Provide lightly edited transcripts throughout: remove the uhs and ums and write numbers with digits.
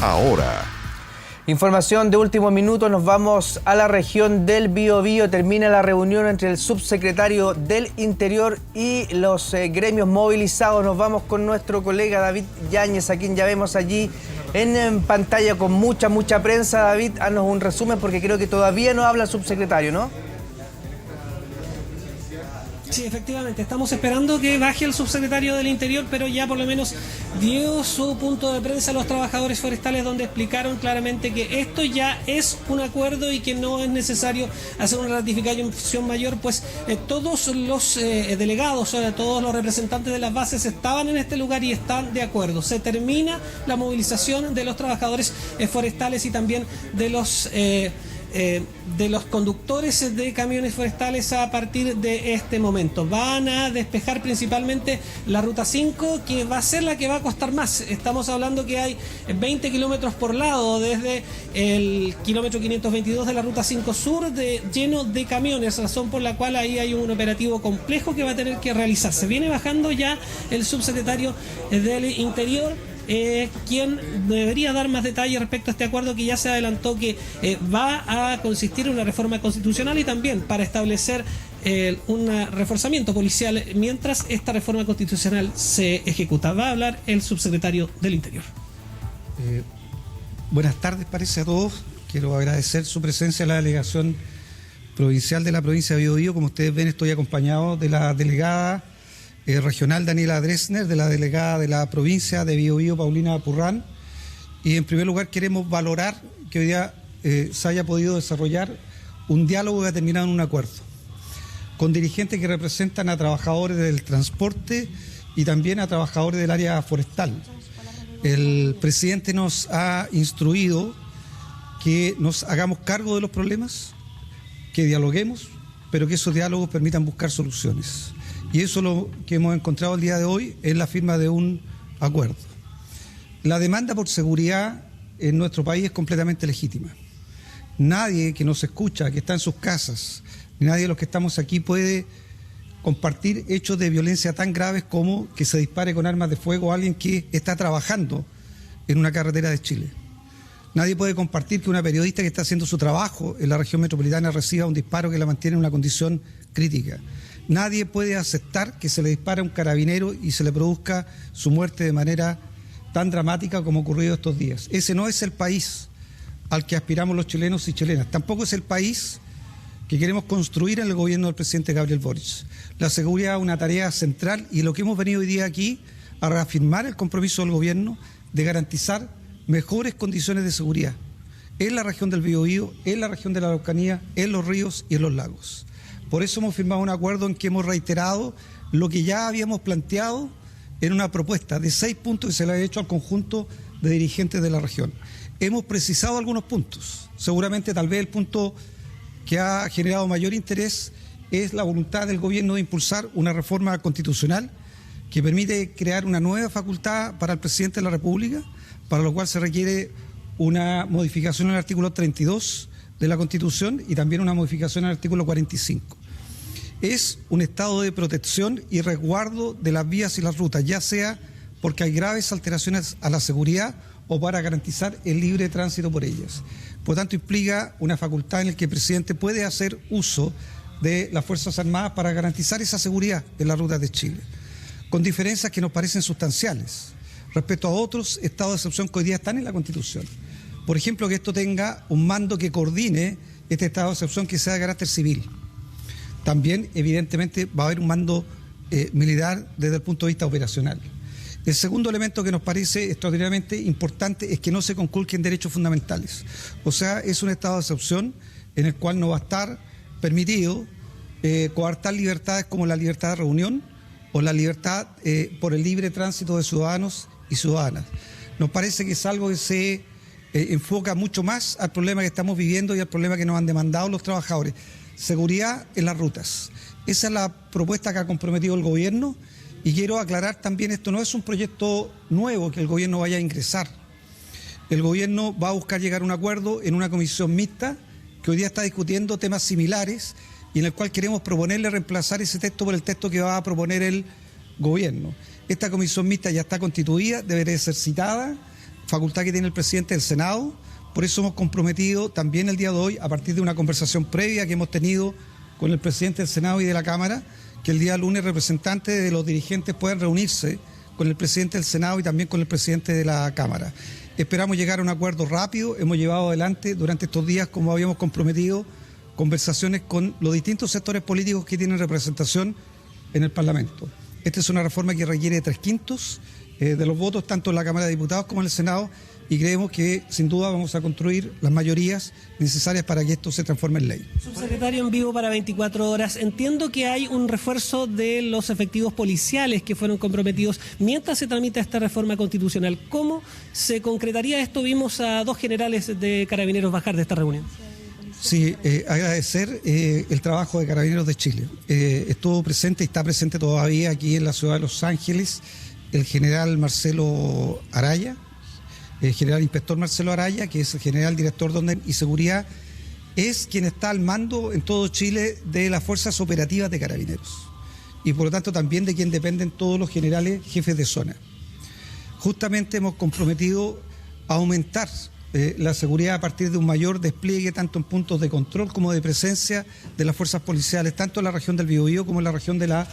ahora. Información de último minuto, nos vamos a la región del Biobío. Termina la reunión entre el subsecretario del Interior y los gremios movilizados. Nos vamos con nuestro colega David Yáñez, a quien ya vemos allí en pantalla con mucha prensa. David, haznos un resumen porque creo que todavía no habla el subsecretario, ¿no? Sí, efectivamente, estamos esperando que baje el subsecretario del Interior, pero ya por lo menos dio su punto de prensa a los trabajadores forestales, donde explicaron claramente que esto ya es un acuerdo y que no es necesario hacer una ratificación mayor, pues todos los delegados, todos los representantes de las bases estaban en este lugar y están de acuerdo. Se termina la movilización de los trabajadores forestales y también de los conductores de camiones forestales a partir de este momento. Van a despejar principalmente la ruta 5, que va a ser la que va a costar más. Estamos hablando que hay 20 kilómetros por lado desde el kilómetro 522 de la ruta 5 sur lleno de camiones, razón por la cual ahí hay un operativo complejo que va a tener que realizarse. Viene bajando ya el subsecretario del Interior, quien debería dar más detalles respecto a este acuerdo que ya se adelantó que va a consistir en una reforma constitucional y también para establecer un reforzamiento policial mientras esta reforma constitucional se ejecuta. Va a hablar el subsecretario del Interior. Buenas tardes, parece a todos. Quiero agradecer su presencia en la delegación provincial de la provincia de Biobío. Como ustedes ven, estoy acompañado de la delegada regional Daniela Dresner, de la delegada de la provincia de Biobío, Paulina Purrán, y en primer lugar queremos valorar que hoy día se haya podido desarrollar un diálogo que ha terminado en un acuerdo, con dirigentes que representan a trabajadores del transporte y también a trabajadores del área forestal. El presidente nos ha instruido que nos hagamos cargo de los problemas, que dialoguemos, pero que esos diálogos permitan buscar soluciones. Y eso es lo que hemos encontrado el día de hoy en la firma de un acuerdo. La demanda por seguridad en nuestro país es completamente legítima. Nadie que nos escucha, que está en sus casas, ni nadie de los que estamos aquí puede compartir hechos de violencia tan graves como que se dispare con armas de fuego a alguien que está trabajando en una carretera de Chile. Nadie puede compartir que una periodista que está haciendo su trabajo en la región metropolitana reciba un disparo que la mantiene en una condición crítica. Nadie puede aceptar que se le dispare a un carabinero y se le produzca su muerte de manera tan dramática como ha ocurrido estos días. Ese no es el país al que aspiramos los chilenos y chilenas. Tampoco es el país que queremos construir en el gobierno del presidente Gabriel Boric. La seguridad es una tarea central y lo que hemos venido hoy día aquí a reafirmar el compromiso del gobierno de garantizar mejores condiciones de seguridad en la región del Biobío, en la región de la Araucanía, en los ríos y en los lagos. Por eso hemos firmado un acuerdo en que hemos reiterado lo que ya habíamos planteado en una propuesta de 6 puntos que se le ha hecho al conjunto de dirigentes de la región. Hemos precisado algunos puntos. Seguramente tal vez el punto que ha generado mayor interés es la voluntad del gobierno de impulsar una reforma constitucional que permite crear una nueva facultad para el presidente de la República, para lo cual se requiere una modificación en el artículo 32 de la Constitución y también una modificación en el artículo 45. Es un estado de protección y resguardo de las vías y las rutas, ya sea porque hay graves alteraciones a la seguridad o para garantizar el libre tránsito por ellas. Por tanto, implica una facultad en la que el presidente puede hacer uso de las Fuerzas Armadas para garantizar esa seguridad en las rutas de Chile, con diferencias que nos parecen sustanciales respecto a otros estados de excepción que hoy día están en la Constitución. Por ejemplo, que esto tenga un mando que coordine este estado de excepción que sea de carácter civil. También, evidentemente, va a haber un mando militar desde el punto de vista operacional. El segundo elemento que nos parece extraordinariamente importante es que no se conculquen derechos fundamentales. O sea, es un estado de excepción en el cual no va a estar permitido coartar libertades como la libertad de reunión o la libertad por el libre tránsito de ciudadanos y ciudadanas. Nos parece que es algo que se enfoca mucho más al problema que estamos viviendo y al problema que nos han demandado los trabajadores. Seguridad en las rutas. Esa es la propuesta que ha comprometido el gobierno y quiero aclarar también, esto no es un proyecto nuevo que el gobierno vaya a ingresar. El gobierno va a buscar llegar a un acuerdo en una comisión mixta que hoy día está discutiendo temas similares y en el cual queremos proponerle reemplazar ese texto por el texto que va a proponer el gobierno. Esta comisión mixta ya está constituida, deberá ser citada, facultad que tiene el presidente del Senado. Por eso hemos comprometido también el día de hoy, a partir de una conversación previa que hemos tenido con el presidente del Senado y de la Cámara, que el día lunes representantes de los dirigentes puedan reunirse con el presidente del Senado y también con el presidente de la Cámara. Esperamos llegar a un acuerdo rápido. Hemos llevado adelante durante estos días, como habíamos comprometido, conversaciones con los distintos sectores políticos que tienen representación en el Parlamento. Esta es una reforma que requiere 3/5 de los votos, tanto en la Cámara de Diputados como en el Senado, y creemos que sin duda vamos a construir las mayorías necesarias para que esto se transforme en ley. Subsecretario, en vivo para 24 horas. Entiendo que hay un refuerzo de los efectivos policiales que fueron comprometidos mientras se tramita esta reforma constitucional. ¿Cómo se concretaría esto? Vimos a 2 generales de Carabineros bajar de esta reunión. Sí, agradecer el trabajo de Carabineros de Chile. Estuvo presente y está presente todavía aquí en la ciudad de Los Ángeles el general Marcelo Araya, el general inspector Marcelo Araya, que es el general director de orden y seguridad, es quien está al mando en todo Chile de las fuerzas operativas de Carabineros y por lo tanto también de quien dependen todos los generales jefes de zona. Justamente hemos comprometido a aumentar la seguridad a partir de un mayor despliegue tanto en puntos de control como de presencia de las fuerzas policiales, tanto en la región del Biobío como en la región de la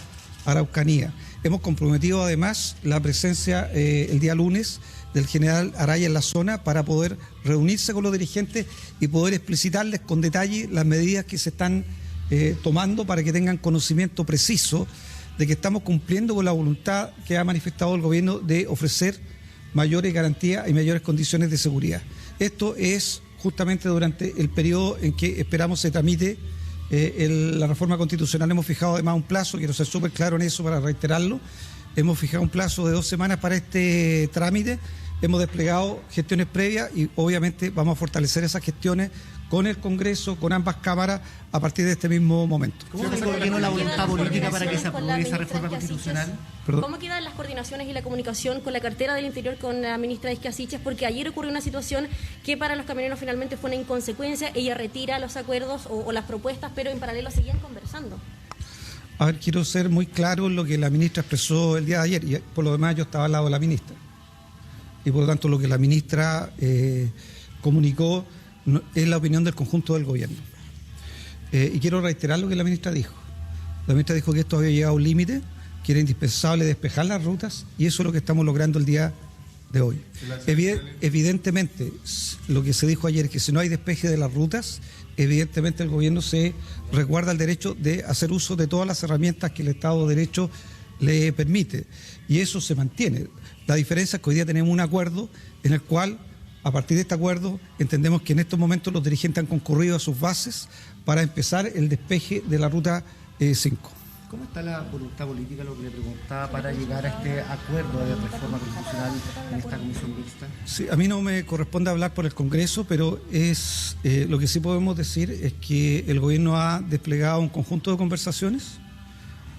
Araucanía. Hemos comprometido además la presencia el día lunes del general Araya en la zona para poder reunirse con los dirigentes y poder explicitarles con detalle las medidas que se están tomando para que tengan conocimiento preciso de que estamos cumpliendo con la voluntad que ha manifestado el gobierno de ofrecer mayores garantías y mayores condiciones de seguridad. Esto es justamente durante el periodo en que esperamos se tramite la reforma constitucional. Hemos fijado además un plazo, quiero ser súper claro en eso para reiterarlo. Hemos fijado un plazo de 2 semanas para este trámite. Hemos desplegado gestiones previas y obviamente vamos a fortalecer esas gestiones con el Congreso, con ambas cámaras, a partir de este mismo momento. ¿Cómo tiene la voluntad política para que se apruebe esa reforma constitucional? ¿Cómo quedan las coordinaciones y la comunicación con la cartera del Interior, con la ministra Isquiasiches? Porque ayer ocurrió una situación que para los camioneros finalmente fue una inconsecuencia. Ella retira los acuerdos o las propuestas, pero en paralelo seguían conversando. A ver, quiero ser muy claro en lo que la ministra expresó el día de ayer, y por lo demás yo estaba al lado de la ministra. Y por lo tanto lo que la ministra comunicó es la opinión del conjunto del gobierno. Y quiero reiterar lo que la ministra dijo. La ministra dijo que esto había llegado a un límite, que era indispensable despejar las rutas, y eso es lo que estamos logrando el día de hoy. Evidentemente, lo que se dijo ayer es que si no hay despeje de las rutas, evidentemente el gobierno se resguarda el derecho de hacer uso de todas las herramientas que el Estado de Derecho le permite. Y eso se mantiene. La diferencia es que hoy día tenemos un acuerdo en el cual, a partir de este acuerdo, entendemos que en estos momentos los dirigentes han concurrido a sus bases para empezar el despeje de la ruta 5. ¿Cómo está la voluntad política, lo que le preguntaba, para llegar a este acuerdo de reforma constitucional en esta comisión mixta? Sí, a mí no me corresponde hablar por el Congreso, pero lo que sí podemos decir es que el gobierno ha desplegado un conjunto de conversaciones,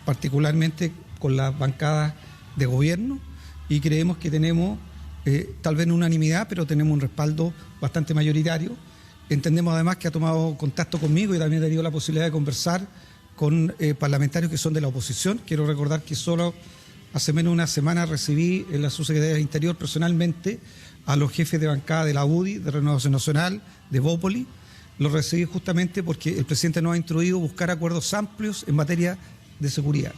particularmente con las bancadas de gobierno, y creemos que tenemos tal vez no unanimidad, pero tenemos un respaldo bastante mayoritario. Entendemos además que ha tomado contacto conmigo y también ha tenido la posibilidad de conversar con parlamentarios que son de la oposición. Quiero recordar que solo hace menos de una semana recibí en la Subsecretaría del Interior personalmente a los jefes de bancada de la UDI, de Renovación Nacional, de Bópoli. Los recibí justamente porque el presidente nos ha instruido buscar acuerdos amplios en materia de seguridad.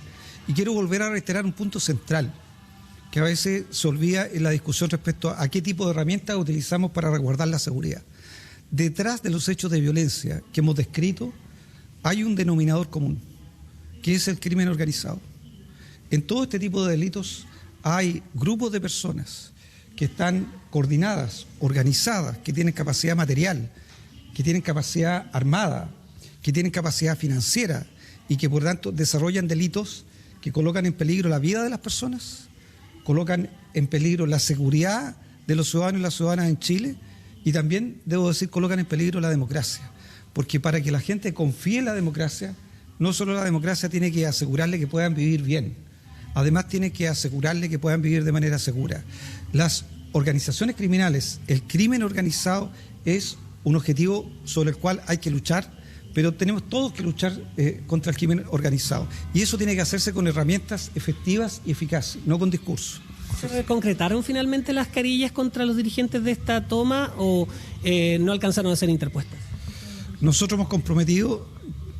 Y quiero volver a reiterar un punto central que a veces se olvida en la discusión respecto a qué tipo de herramientas utilizamos para resguardar la seguridad. Detrás de los hechos de violencia que hemos descrito hay un denominador común, que es el crimen organizado. En todo este tipo de delitos hay grupos de personas que están coordinadas, organizadas, que tienen capacidad material, que tienen capacidad armada, que tienen capacidad financiera y que por tanto desarrollan delitos que colocan en peligro la vida de las personas, colocan en peligro la seguridad de los ciudadanos y las ciudadanas en Chile y también, debo decir, colocan en peligro la democracia. Porque para que la gente confíe en la democracia, no solo la democracia tiene que asegurarle que puedan vivir bien, además tiene que asegurarle que puedan vivir de manera segura. Las organizaciones criminales, el crimen organizado es un objetivo sobre el cual hay que luchar, pero tenemos todos que luchar contra el crimen organizado. Y eso tiene que hacerse con herramientas efectivas y eficaces, no con discursos. ¿Se concretaron finalmente las querellas contra los dirigentes de esta toma o no alcanzaron a ser interpuestas? Nosotros hemos comprometido,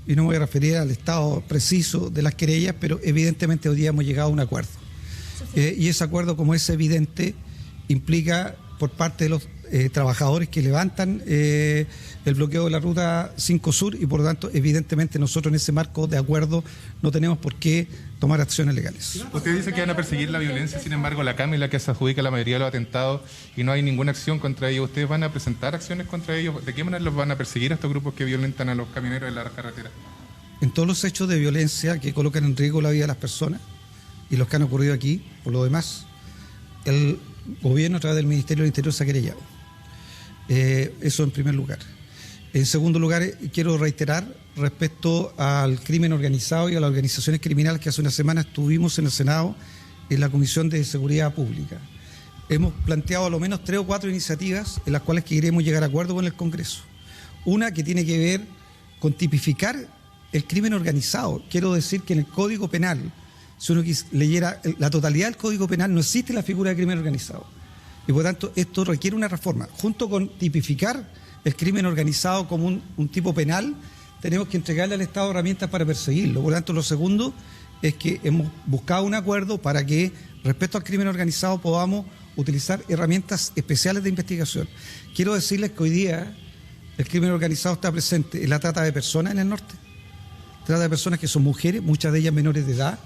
y no me voy a referir al estado preciso de las querellas, pero evidentemente hoy día hemos llegado a un acuerdo. Y ese acuerdo, como es evidente, implica por parte de los trabajadores que levantan el bloqueo de la Ruta 5 Sur y por lo tanto, evidentemente, nosotros en ese marco de acuerdo no tenemos por qué tomar acciones legales. Usted dice que van a perseguir la violencia, sin embargo, la CAM es la que se adjudica la mayoría de los atentados y no hay ninguna acción contra ellos. ¿Ustedes van a presentar acciones contra ellos? ¿De qué manera los van a perseguir a estos grupos que violentan a los camioneros en la carretera? En todos los hechos de violencia que colocan en riesgo la vida de las personas y los que han ocurrido aquí, por lo demás, el gobierno a través del Ministerio del Interior se ha querellado. Eso en primer lugar. En segundo lugar, quiero reiterar respecto al crimen organizado y a las organizaciones criminales que hace una semana estuvimos en el Senado en la Comisión de Seguridad Pública. Hemos planteado a lo menos 3 o 4 iniciativas en las cuales queremos llegar a acuerdo con el Congreso. Una que tiene que ver con tipificar el crimen organizado. Quiero decir que en el Código Penal, si uno leyera la totalidad del Código Penal, no existe la figura de crimen organizado. Y por tanto, esto requiere una reforma. Junto con tipificar el crimen organizado como un tipo penal, tenemos que entregarle al Estado herramientas para perseguirlo. Por tanto, lo segundo es que hemos buscado un acuerdo para que, respecto al crimen organizado, podamos utilizar herramientas especiales de investigación. Quiero decirles que hoy día el crimen organizado está presente en la trata de personas en el norte. Trata de personas que son mujeres, muchas de ellas menores de edad,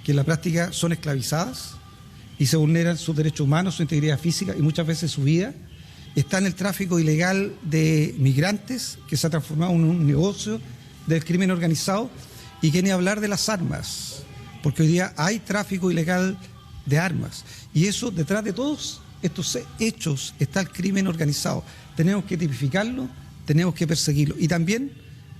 que en la práctica son esclavizadas y se vulneran sus derechos humanos, su integridad física y muchas veces su vida. Está en el tráfico ilegal de migrantes, que se ha transformado en un negocio del crimen organizado, y que ni hablar de las armas, porque hoy día hay tráfico ilegal de armas. Y eso, detrás de todos estos hechos, está el crimen organizado. Tenemos que tipificarlo, tenemos que perseguirlo. Y también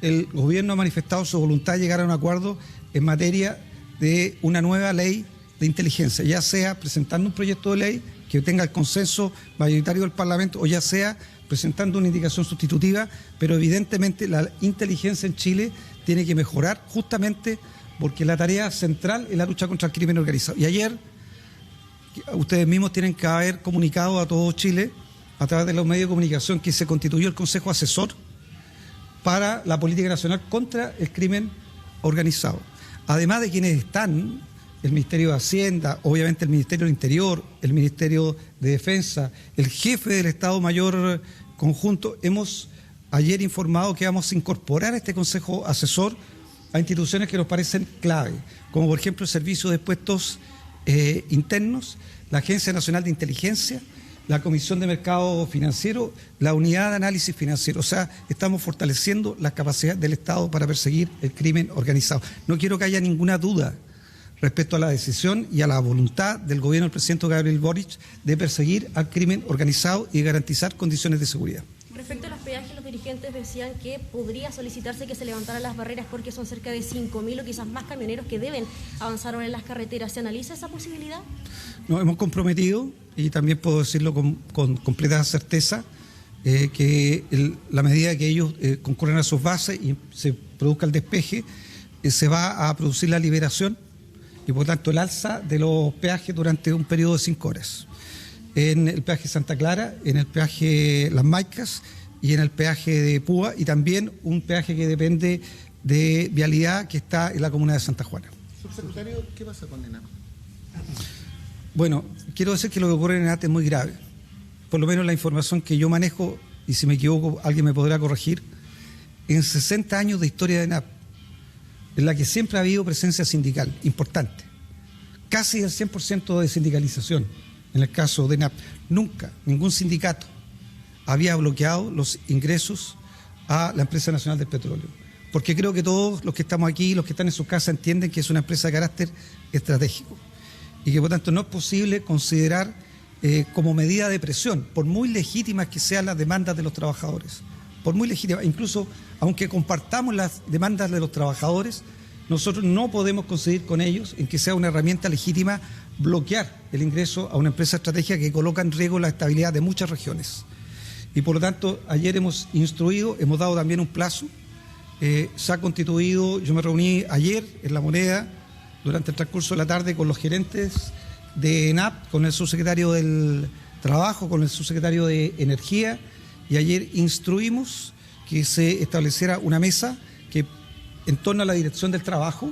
el gobierno ha manifestado su voluntad de llegar a un acuerdo en materia de una nueva ley de inteligencia, ya sea presentando un proyecto de ley que tenga el consenso mayoritario del Parlamento o ya sea presentando una indicación sustitutiva, pero evidentemente la inteligencia en Chile tiene que mejorar justamente porque la tarea central es la lucha contra el crimen organizado. Y ayer ustedes mismos tienen que haber comunicado a todo Chile a través de los medios de comunicación que se constituyó el Consejo Asesor para la Política Nacional contra el Crimen Organizado. Además de quienes están, el Ministerio de Hacienda, obviamente el Ministerio del Interior, el Ministerio de Defensa, el jefe del Estado Mayor Conjunto, hemos ayer informado que vamos a incorporar a este Consejo Asesor a instituciones que nos parecen clave, como por ejemplo el Servicio de Puestos Internos, la Agencia Nacional de Inteligencia, la Comisión de Mercado Financiero, la Unidad de Análisis Financiero. O sea, estamos fortaleciendo la capacidad del Estado para perseguir el crimen organizado. No quiero que haya ninguna duda respecto a la decisión y a la voluntad del gobierno del presidente Gabriel Boric de perseguir al crimen organizado y garantizar condiciones de seguridad. Respecto a los peajes, los dirigentes decían que podría solicitarse que se levantaran las barreras porque son cerca de 5.000 o quizás más camioneros que deben avanzar ahora en las carreteras. ¿Se analiza esa posibilidad? Nos hemos comprometido, y también puedo decirlo con completa certeza, que la medida que ellos concurran a sus bases y se produzca el despeje, se va a producir la liberación y por tanto el alza de los peajes durante un periodo de 5 horas. En el peaje Santa Clara, en el peaje Las Maicas y en el peaje de Púa, y también un peaje que depende de vialidad que está en la comuna de Santa Juana. Subsecretario, ¿qué pasa con ENAP? Bueno, quiero decir que lo que ocurre en ENAP es muy grave. Por lo menos la información que yo manejo, y si me equivoco alguien me podrá corregir, en 60 años de historia de ENAP, en la que siempre ha habido presencia sindical importante, casi el 100% de sindicalización. En el caso de ENAP, nunca ningún sindicato había bloqueado los ingresos a la Empresa Nacional del Petróleo. Porque creo que todos los que estamos aquí, los que están en sus casas, entienden que es una empresa de carácter estratégico y que por tanto no es posible considerar como medida de presión, por muy legítimas que sean las demandas de los trabajadores, por muy legítimas, incluso aunque compartamos las demandas de los trabajadores, nosotros no podemos coincidir con ellos en que sea una herramienta legítima bloquear el ingreso a una empresa estratégica que coloca en riesgo la estabilidad de muchas regiones. Y por lo tanto, ayer hemos instruido, hemos dado también un plazo, se ha constituido, yo me reuní ayer en La Moneda durante el transcurso de la tarde con los gerentes de ENAP, con el subsecretario del Trabajo, con el subsecretario de Energía, y ayer instruimos que se estableciera una mesa que en torno a la dirección del trabajo,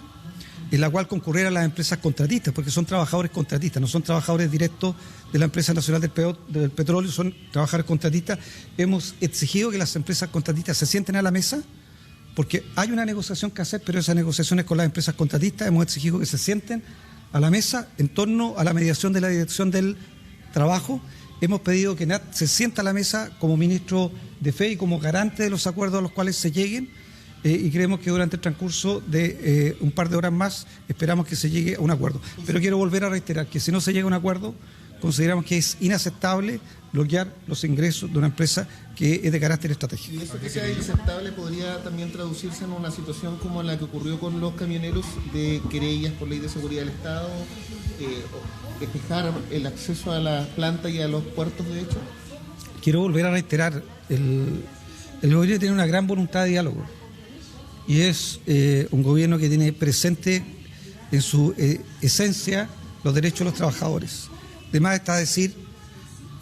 en la cual concurrieran las empresas contratistas, porque son trabajadores contratistas, no son trabajadores directos de la Empresa Nacional del Petróleo, son trabajadores contratistas. Hemos exigido que las empresas contratistas se sienten a la mesa, porque hay una negociación que hacer, pero esa negociación es con las empresas contratistas. Hemos exigido que se sienten a la mesa en torno a la mediación de la dirección del trabajo. Hemos pedido que NAT se sienta a la mesa como ministro de Fe y como garante de los acuerdos a los cuales se lleguen, y creemos que durante el transcurso de un par de horas más esperamos que se llegue a un acuerdo. Pero quiero volver a reiterar que si no se llega a un acuerdo, consideramos que es inaceptable bloquear los ingresos de una empresa que es de carácter estratégico. Y eso que sea inaceptable podría también traducirse en una situación como la que ocurrió con los camioneros de querellas por ley de seguridad del Estado, despejar el acceso a las plantas y a los puertos, de hecho. Quiero volver a reiterar, el gobierno tiene una gran voluntad de diálogo y es un gobierno que tiene presente en su esencia los derechos de los trabajadores. Además está decir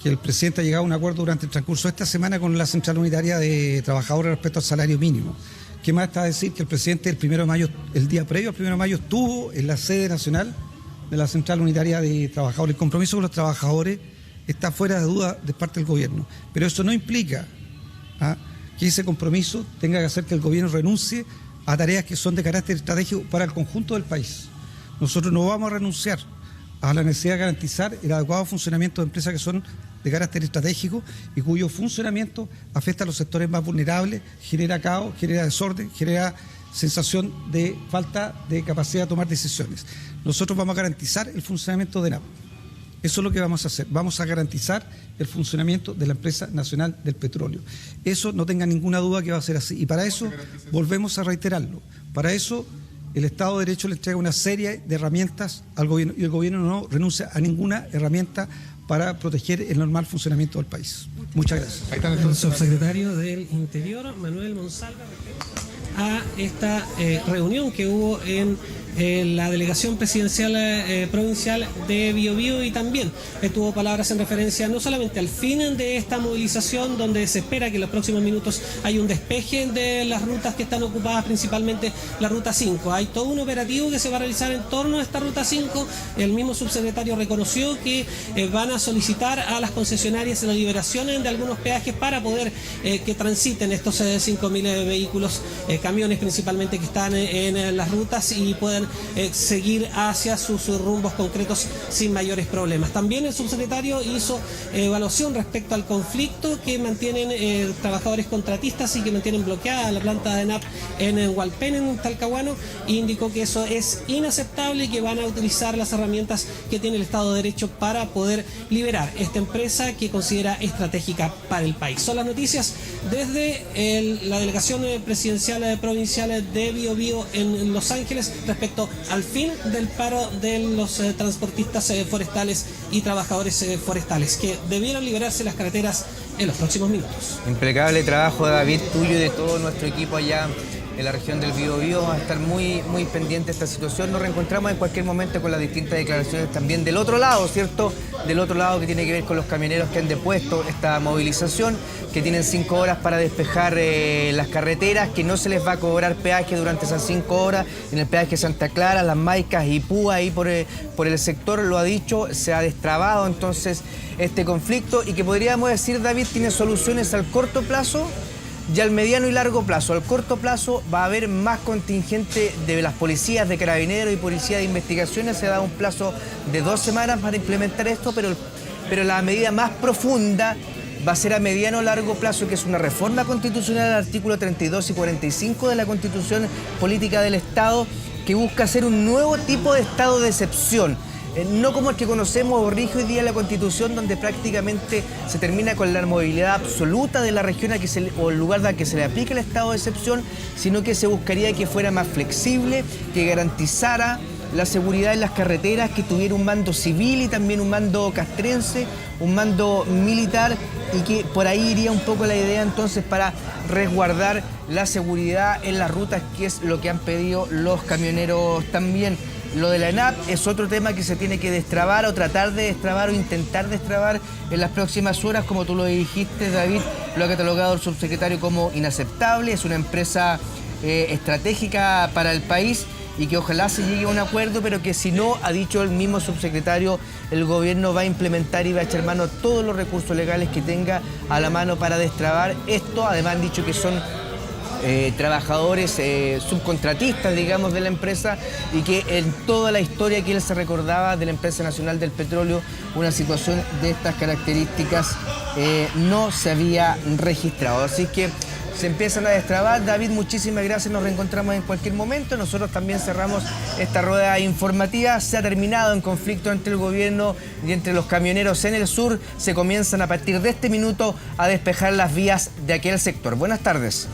que el presidente ha llegado a un acuerdo durante el transcurso de esta semana con la Central Unitaria de Trabajadores respecto al salario mínimo. ¿Qué más está decir? Que el presidente el 1 de mayo, el día previo al 1 de mayo, estuvo en la sede nacional de la Central Unitaria de Trabajadores. El compromiso con los trabajadores está fuera de duda de parte del gobierno, pero eso no implica que ese compromiso tenga que hacer que el gobierno renuncie a tareas que son de carácter estratégico para el conjunto del país. Nosotros no vamos a renunciar a la necesidad de garantizar el adecuado funcionamiento de empresas que son de carácter estratégico y cuyo funcionamiento afecta a los sectores más vulnerables, genera caos, genera desorden, genera sensación de falta de capacidad de tomar decisiones. Nosotros vamos a garantizar el funcionamiento de ENAP. Eso es lo que vamos a hacer. Vamos a garantizar el funcionamiento de la Empresa Nacional del Petróleo. Eso no tenga ninguna duda que va a ser así. Y para eso volvemos a reiterarlo. Para eso el Estado de Derecho le entrega una serie de herramientas al gobierno y el gobierno no renuncia a ninguna herramienta para proteger el normal funcionamiento del país. Muchas gracias. El subsecretario del Interior, Manuel Monsalva, a esta reunión que hubo en la delegación presidencial provincial de Biobío, y también tuvo palabras en referencia no solamente al fin de esta movilización, donde se espera que en los próximos minutos hay un despeje de las rutas que están ocupadas, principalmente la ruta 5. Hay todo un operativo que se va a realizar en torno a esta ruta 5. El mismo subsecretario reconoció que van a solicitar a las concesionarias la liberación de algunos peajes para poder que transiten estos 5.000 vehículos, camiones principalmente, que están en las rutas y puedan seguir hacia sus rumbos concretos sin mayores problemas. También el subsecretario hizo evaluación respecto al conflicto que mantienen trabajadores contratistas y que mantienen bloqueada la planta de ENAP en Hualpén, en Talcahuano, e indicó que eso es inaceptable y que van a utilizar las herramientas que tiene el Estado de Derecho para poder liberar esta empresa que considera estratégica para el país. Son las noticias desde la delegación presidencial provincial de Biobío en Los Ángeles respecto al fin del paro de los transportistas forestales y trabajadores forestales, que debieran liberarse las carreteras en los próximos minutos. Impecable trabajo, David, tuyo y de todo nuestro equipo allá en la región del Biobío. Vamos a estar muy pendientes de esta situación. Nos reencontramos en cualquier momento con las distintas declaraciones también del otro lado, ¿cierto? Del otro lado, que tiene que ver con los camioneros que han depuesto esta movilización, que tienen 5 horas para despejar las carreteras, que no se les va a cobrar peaje durante esas 5 horas en el peaje Santa Clara, Las Maicas y Púa, ahí por el sector, lo ha dicho, se ha destrabado entonces este conflicto, y que podríamos decir, David, tiene soluciones al corto plazo y al mediano y largo plazo. Al corto plazo va a haber más contingente de las policías, de carabineros y policía de investigaciones. Se da un plazo de 2 semanas para implementar esto, pero la medida más profunda va a ser a mediano o largo plazo, que es una reforma constitucional al artículo 32 y 45 de la Constitución Política del Estado, que busca hacer un nuevo tipo de estado de excepción. No como el que conocemos o rige hoy día la Constitución, donde prácticamente se termina con la movilidad absoluta de la región o el lugar al que se le aplique el estado de excepción, sino que se buscaría que fuera más flexible, que garantizara la seguridad en las carreteras, que tuviera un mando civil y también un mando castrense, un mando militar, y que por ahí iría un poco la idea entonces para resguardar la seguridad en las rutas, que es lo que han pedido los camioneros también. Lo de la ENAP es otro tema que se tiene que destrabar o tratar de destrabar o intentar destrabar en las próximas horas, como tú lo dijiste, David, lo ha catalogado el subsecretario como inaceptable, es una empresa estratégica para el país y que ojalá se llegue a un acuerdo, pero que si no, ha dicho el mismo subsecretario, el gobierno va a implementar y va a echar mano a todos los recursos legales que tenga a la mano para destrabar esto. Además han dicho que son trabajadores subcontratistas, digamos, de la empresa, y que en toda la historia que él se recordaba de la empresa nacional del petróleo, una situación de estas características no se había registrado. Así que se empiezan a destrabar. David, muchísimas gracias, nos reencontramos en cualquier momento. Nosotros también cerramos esta rueda informativa. Se ha terminado el conflicto entre el gobierno y entre los camioneros en el sur. Se comienzan a partir de este minuto a despejar las vías de aquel sector. Buenas tardes.